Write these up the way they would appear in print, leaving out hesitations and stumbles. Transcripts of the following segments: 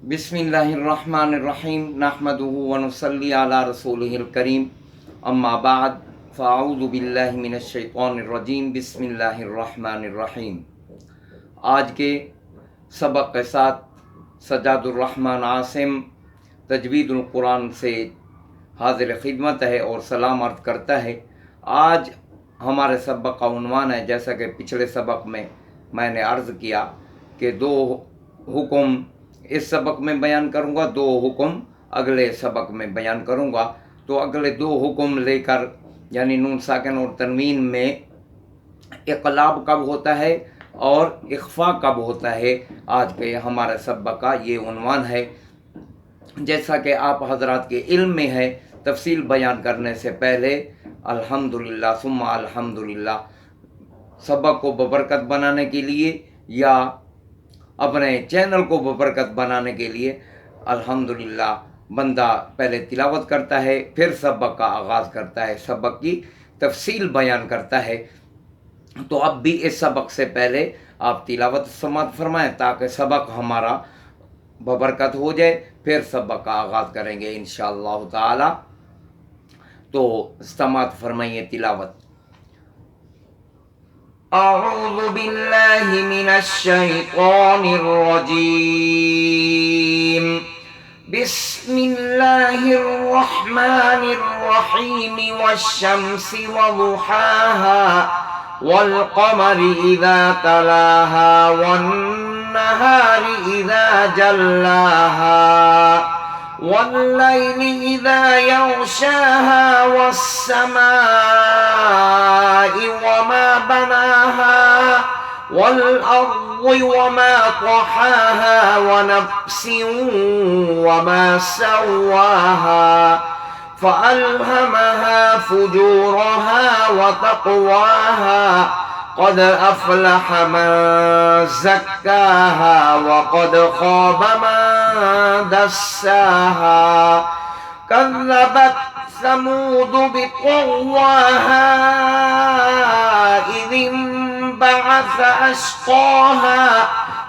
बिस्मिल्लाहिर्रहमानिर्रहीम नहमदुहु व नुसल्ली अला रसूलिहिल करीम अम्मा बाद फ़अऊज़ु बिल्लाहि मिनश शैतानिर रजीम बिस्मिल्लाहिर्रहमानिर्रहीम। आज के सबक के साथ सज्जादुर रहमान आसिम तजवीदुल कुरान से हाजिर खिदमत है और सलाम अर्ज़ करता है। आज हमारे सबक का उन्वान है, जैसा कि पिछले सबक में मैंने अर्ज़ किया कि दो हुक्म इस सबक में बयान करूँगा, दो हुक्म अगले सबक में बयान करूँगा। तो अगले दो हुक्म लेकर यानी नून साकिन और तनवीन में इक़लाब कब होता है और इख्फा कब होता है, आज के हमारे सबक का ये उन्वान है। जैसा कि आप हजरात के इल्म में है, तफसील बयान करने से पहले अल्हम्दुलिल्लाह सुम्मा अल्हम्दुलिल्लाह, सबक को बबरकत बनाने के लिए या अपने चैनल को बबरकत बनाने के लिए अल्हम्दुलिल्लाह बंदा पहले तिलावत करता है, फिर सबक का आगाज़ करता है, सबक की तफसील बयान करता है। तो अब भी इस सबक से पहले आप तिलावत समात फरमाएं ताकि सबक हमारा बबरकत हो जाए, फिर सबक का आगाज़ करेंगे इंशाअल्लाह ताला। तो समात फरमाइए तिलावत। अऊज़ु बिल्लाहि मिनश शैतानिर रजीम बिस्मिल्लाहिर रहमानिर रहीम वश्शम्सि वदुहाहा वल क़मरि इज़ा तलाहा वन नहारि इज़ा जल्लाहा वल्लैलि इज़ा यग़शाहा वस्समाइ वमा बनाहा वल्अर्ज़ि वमा तहाहा वनफ्सिन वमा सव्वाहा फ़अल्हमहा फ़ुजूरहा वतक़वाहा क़द अफ़लह मन ज़क्काहा वक़द ख़ाब मन दस्साहा कज़्ज़बत समूद बितग़वाहा इज़ इंबअस अश्क़ाहा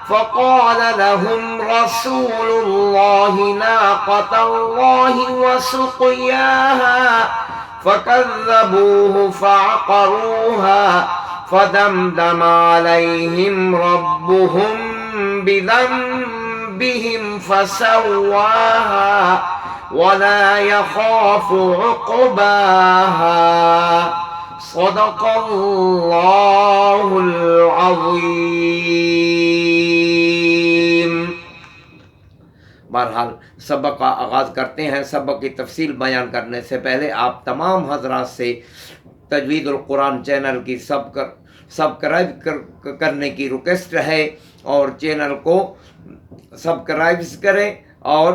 फ़क़ाल लहुम रसूलुल्लाहि नाक़तल्लाहि वसुक़याहा फ़कज़्ज़बूहु फ़अक़रूहा फ़दमदम अलैहिम रब्बुहुम बिज़ंबिहिम फ़सव्वाहा वला यख़ाफ़ु उक़बाहा सदक़ल्लाहुल अज़ीम। बहरहाल सबक का आगाज़ करते हैं। सबक की तफसील बयान करने से पहले आप तमाम हजरात से तजवीदुल कुरान चैनल की सब्सक्राइब करने की रिक्वेस्ट है और चैनल को सब्सक्राइब करें और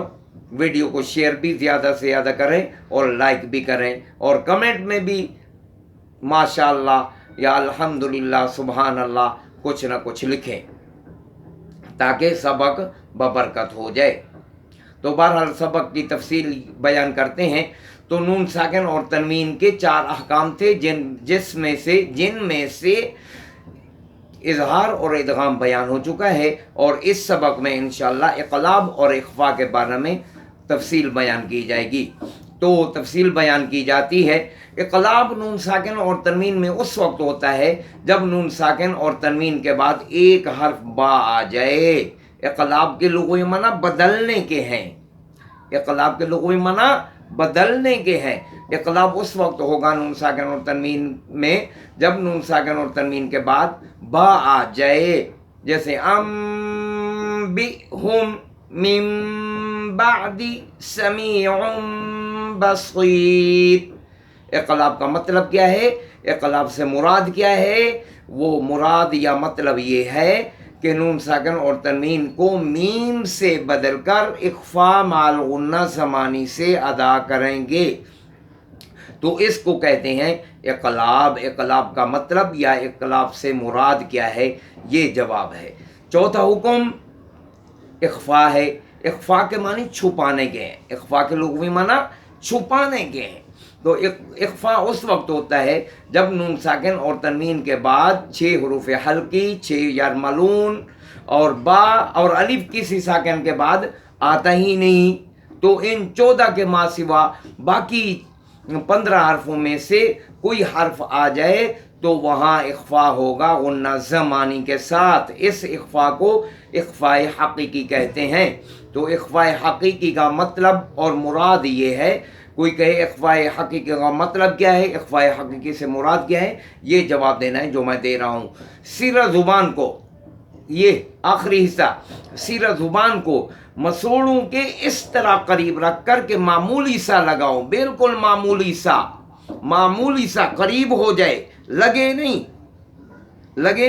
वीडियो को शेयर भी ज़्यादा से ज़्यादा करें और लाइक भी करें और कमेंट में भी माशाअल्लाह या अल्हम्दुलिल्लाह सुभान अल्लाह कुछ ना कुछ लिखें ताकि सबक बबरकत हो जाए। तो बहरहाल सबक की तफसील बयान करते हैं। तो नून साकिन और तनवीन के चार अहकाम थे जिनमें से इजहार और इदगाम बयान हो चुका है और इस सबक में इंशाअल्लाह इक़लाब और इख्फा के बारे में तफसील बयान की जाएगी। तो तफसील बयान की जाती है। इक़लाब नून साकिन और तनवीन में उस वक्त होता है जब नून साकिन और तनवीन के बाद एक हर्फ बा आ जाए। इक़लाब के लुग़वी मना बदलने के हैं, इक़लाब के लुग़वी मना बदलने के हैं। इक़लाब उस वक्त होगा नून साकिन और तनवीन में जब नून साकिन और तनवीन के बाद बा आ जाए। जैसे अम्बिहुम मिन बादी समीउम बसीर। इक़लाब का मतलब क्या है, इक़लाब से मुराद क्या है? वो मुराद या मतलब ये है कि नून साकिन और तनवीन को मीम से बदलकर इख्फा माल गुन्ना ज़मानी से अदा करेंगे। तो इसको कहते हैं इक़लाब। इक़लाब का मतलब या इक़लाब से मुराद क्या है, ये जवाब है। चौथा हुक्म इख्फा है। इख्फा के मानी छुपाने के हैं, इख्फा के लुग़वी माना छुपाने के हैं। तो इख्फा उस वक्त होता है जब नून साकिन और तनवीन के बाद 6 हरूफ हल्की, 6 यार मलून और बा और अलिफ किसी साकिन के बाद आता ही नहीं, तो इन 14 के माँ सिवा बाकी 15 हर्फों में से कोई हर्फ आ जाए तो वहाँ इख्फा होगा गुन्ना ज़मानी के साथ। इस इख्फा को इख्फाए हकीकी कहते हैं। तो इख्फाए हकीकी का मतलब और मुराद ये है, कोई कहे इख्फाए हकीकी का मतलब क्या है, इख्फाए हकीकी से मुराद क्या है, ये जवाब देना है जो मैं दे रहा हूँ। सिरा ज़ुबान को, ये आखिरी हिस्सा, सिरा ज़ुबान को मसूड़ों के इस तरह करीब रख कर के मामूली सा लगाओ, बिल्कुल मामूली सा करीब हो जाए, लगे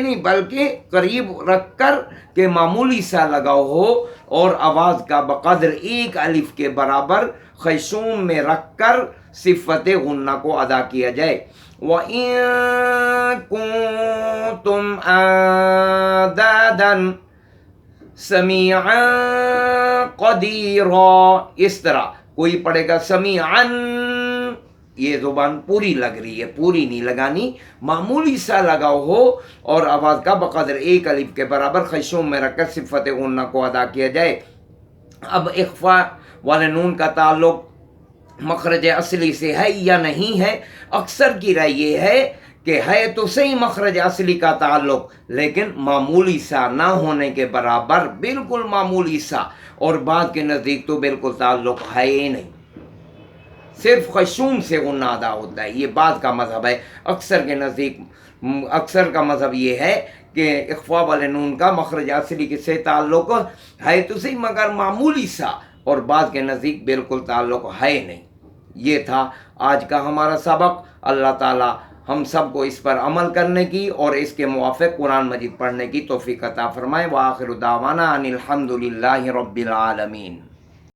नहीं बल्कि करीब रख कर के मामूली सा लगाओ हो, और आवाज़ का बक़द्र 1 अलिफ के बराबर खैशूम में रख कर सिफ़त गुन्ना को अदा किया जाए। वइन कुंतुम आदादन समीअन क़दीरा, इस तरह कोई पढ़ेगा समीअन, ये ज़ुबान पूरी लग रही है, पूरी नहीं लगानी, मामूली सा लगाओ हो, और आवाज़ का बक़द्र 1 अलिफ के बराबर खैशूम में रखकर सिफ़त गुन्ना को अदा किया जाए। अब इख्फा वाले नून का ताल्लुक़ मखरज असली से है या नहीं है, अक्सर की राय ये है कि है तो सही मखरज असली का ताल्लुक़, लेकिन मामूली सा ना होने के बराबर, बिल्कुल मामूली सा, और बाद के नज़दीक तो बिल्कुल ताल्लुक़ है ही नहीं, सिर्फ खशूम से गुन्ना अदा होता है। ये बात का मज़हब है। अक्सर के नज़दीक, अक्सर का मज़हब ये है कि इख्फा वाले नून का मखरज असली से ताल्लुक़ है तो सही मगर मामूली सा, और बाद के नज़दीक बिल्कुल ताल्लुक़ है नहीं। ये था आज का हमारा सबक। अल्लाह ताला हम सब को इस पर अमल करने की और इसके मुवाफ़िक़ कुरान मजीद पढ़ने की तौफ़ीक़ अता फ़रमाए। व आखिरु दावाना अनिल हम्दुलिल्लाहि रब्बिल आलमीन।